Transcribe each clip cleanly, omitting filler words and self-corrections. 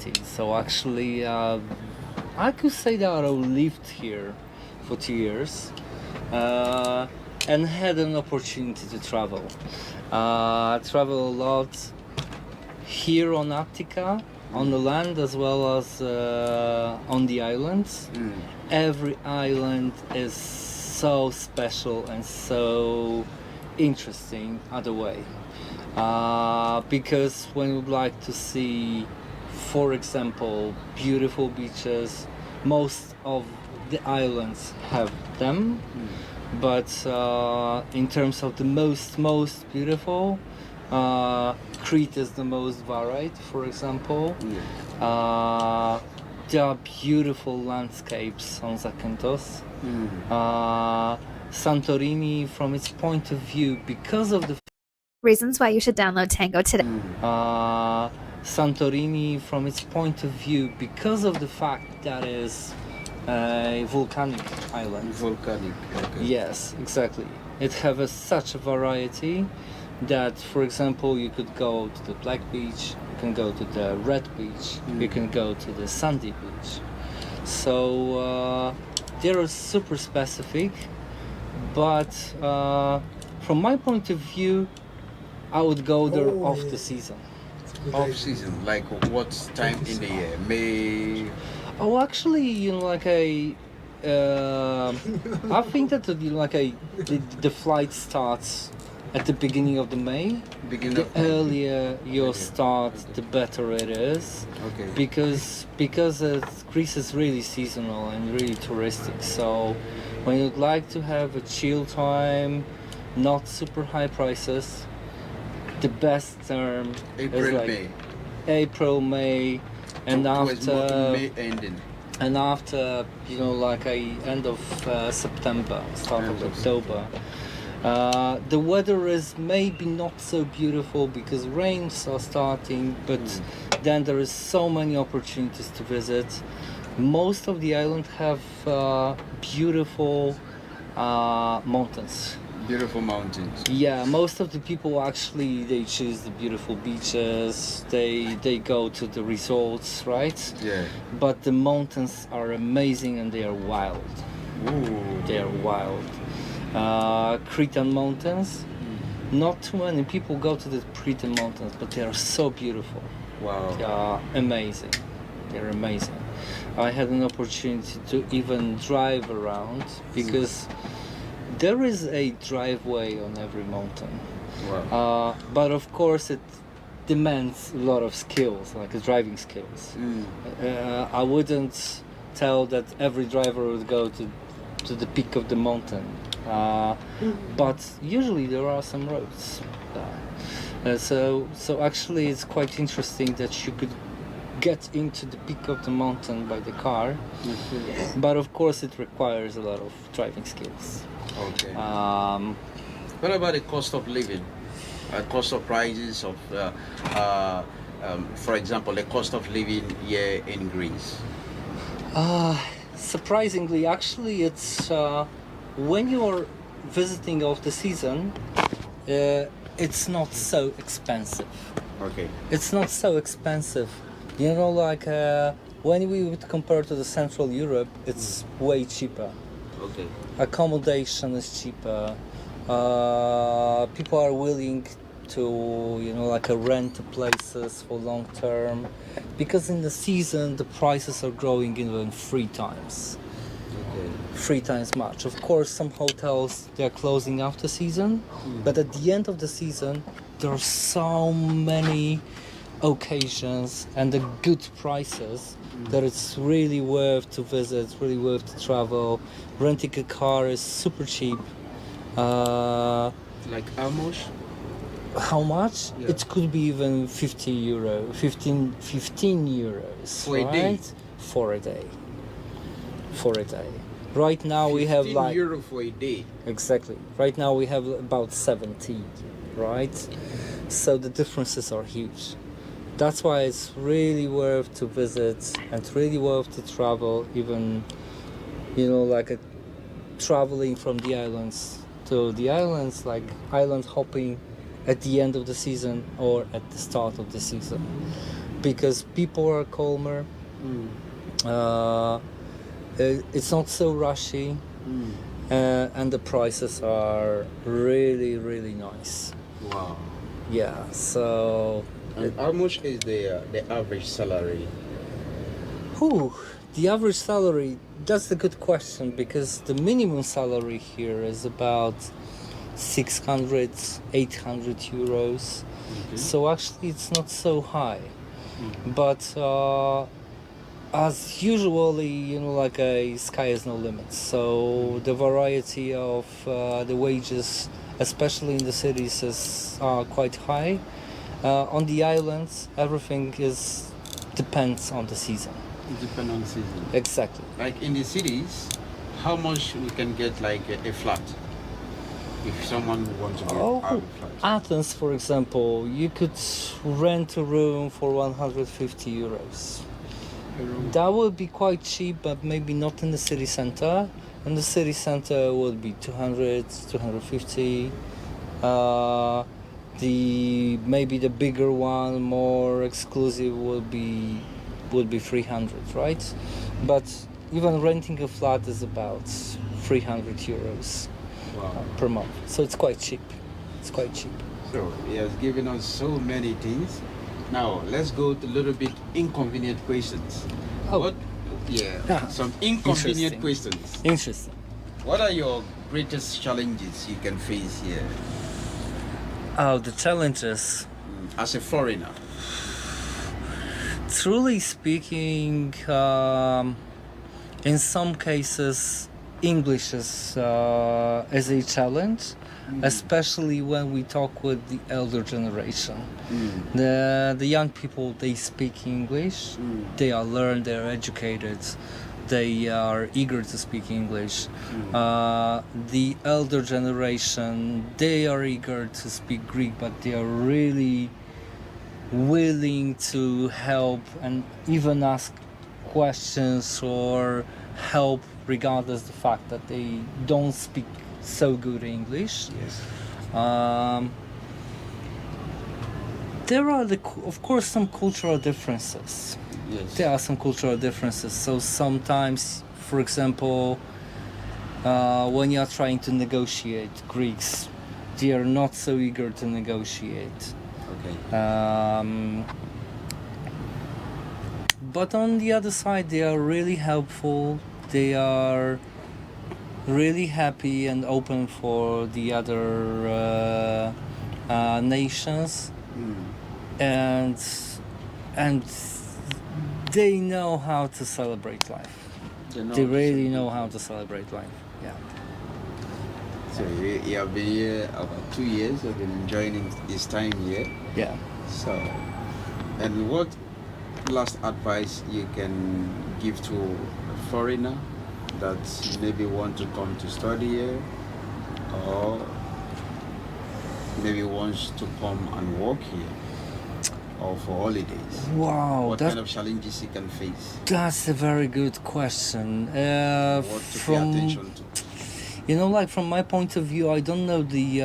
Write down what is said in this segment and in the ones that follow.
variety. So actually, I could say that I lived here for 2 years and had an opportunity to travel. Travel a lot here on Attica, on the land, as well as on the islands. Every island is so special and so interesting other way. Because when you would like to see, for example, beautiful beaches, most of the islands have them. But in terms of the most beautiful, Crete is the most varied, for example. There are beautiful landscapes on Zakynthos. Santorini, from its point of view, because of the Reasons why you should download Tango today. Santorini, from its point of view, because of the fact that is a volcanic island. Volcanic, okay. Yes, exactly. It has such a variety that, for example, you could go to the Black Beach, you can go to the Red Beach, you can go to the Sandy Beach. So they are super specific, but from my point of view, I would go there off the season. Off season, like what time in the year? May? Oh, actually, like I think that the flight starts at the beginning of the May. The earlier you start, the better it is. Okay. Because Greece is really seasonal and really touristic. So when you'd like to have a chill time, not super high prices, the best term is like May. April, May, and after May ending. and after end of September, start of October. The weather is maybe not so beautiful because rains are starting, but then there is so many opportunities to visit. Most of the island have beautiful mountains. Beautiful mountains. Yeah, most of the people actually they choose the beautiful beaches. They go to the resorts, right? Yeah. But the mountains are amazing and they are wild. Ooh. They are wild. Cretan mountains. Not too many people go to the Cretan mountains, but they are so beautiful. Wow. They are amazing. They're amazing. I had an opportunity to even drive around because there is a driveway on every mountain. Wow. But of course it demands a lot of skills, like driving skills. I wouldn't tell that every driver would go to the peak of the mountain. But usually there are some roads. So actually it's quite interesting that you could get into the peak of the mountain by the car. But of course it requires a lot of driving skills. Okay. What about the cost of living? Cost of prices of, for example, the cost of living here in Greece? Surprisingly, actually, it's when you're visiting off the season, it's not so expensive. Okay. It's not so expensive. When we would compare to the Central Europe, it's way cheaper. Okay. Accommodation is cheaper. People are willing to rent places for long term, because in the season the prices are growing even 3 times. Okay. 3 times much. Of course, some hotels they are closing after season, but at the end of the season there are so many occasions and the good prices that it's really worth to visit, really worth to travel. Renting a car is super cheap. Like how much? How much? Yeah. It could be even 15 euros For a day? right? For a day. For a day. Right now we have like €15 for a day. exactly. Right now we have about 70, right? So the differences are huge. That's why it's really worth to visit and really worth to travel, even traveling from the islands to the islands, like island hopping at the end of the season or at the start of the season. because people are calmer. It's not so rushy, and the prices are really, really nice. Wow. Yeah, so And how much is the average salary? the average salary, that's a good question, because the minimum salary here is about 600, 800 euros. So actually it's not so high. But as usually, like a sky is no limit. So the variety of the wages, especially in the cities, is quite high. On the islands, everything depends on the season. It depends on the season. Exactly. Like in the cities, how much we can get like a flat? If someone wants to get a flat. Athens, for example, you could rent a room for 150 euros. That would be quite cheap, but maybe not in the city center. In the city center would be 200, 250. Maybe the bigger one, more exclusive, would be 300, right? But even renting a flat is about 300 euros per month. So it's quite cheap. So he has given us so many things. Now let's go to a little bit inconvenient questions. Some inconvenient questions. Interesting. What are your greatest challenges you can face here? The challenges. As a foreigner. Truly speaking, in some cases, English is a challenge, especially when we talk with the elder generation. The young people, they speak English, they are learned, they're educated, they are eager to speak English. The elder generation, they are eager to speak Greek, but they are really willing to help and even ask questions or help regardless the fact that they don't speak so good English. Yes. There are of course some cultural differences. Yes. There are some cultural differences. So sometimes, for example, when you are trying to negotiate, Greeks, they are not so eager to negotiate. Okay. But on the other side, they are really helpful. They are really happy and open for the other nations, and they know how to celebrate life. They really know how to celebrate life. Yeah. So you have been here about 2 years. You've been enjoying this time here. Yeah. So, and what last advice you can give to a foreigner that maybe want to come to study here, or maybe wants to come and work here, or for holidays? Wow. What kind of challenges you can face? That's a very good question. What to pay attention to? Like from my point of view, I don't know the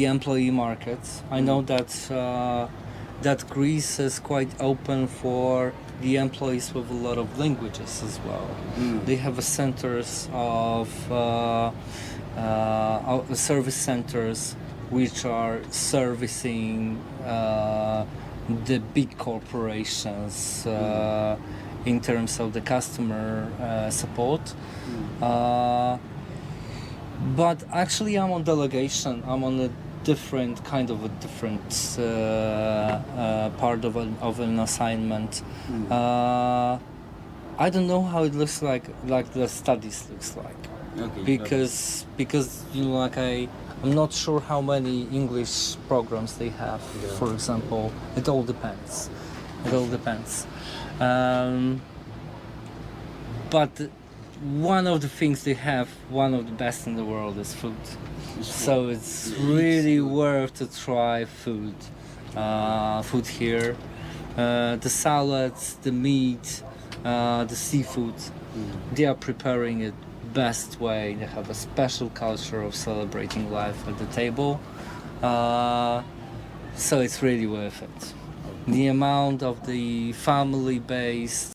employee market. I know that Greece is quite open for the employees with a lot of languages as well. They have centers of service centers which are servicing the big corporations in terms of the customer support. But actually I'm on delegation. I'm on a different part of an assignment. I don't know how it looks like the studies looks like. Okay. Because I'm not sure how many English programs they have. Yeah. For example, it all depends. But one of the things they have, one of the best in the world, is food. So it's really worth to try food here. The salads, the meat, the seafood, they are preparing it best way. They have a special culture of celebrating life at the table. So it's really worth it. the amount of the family-based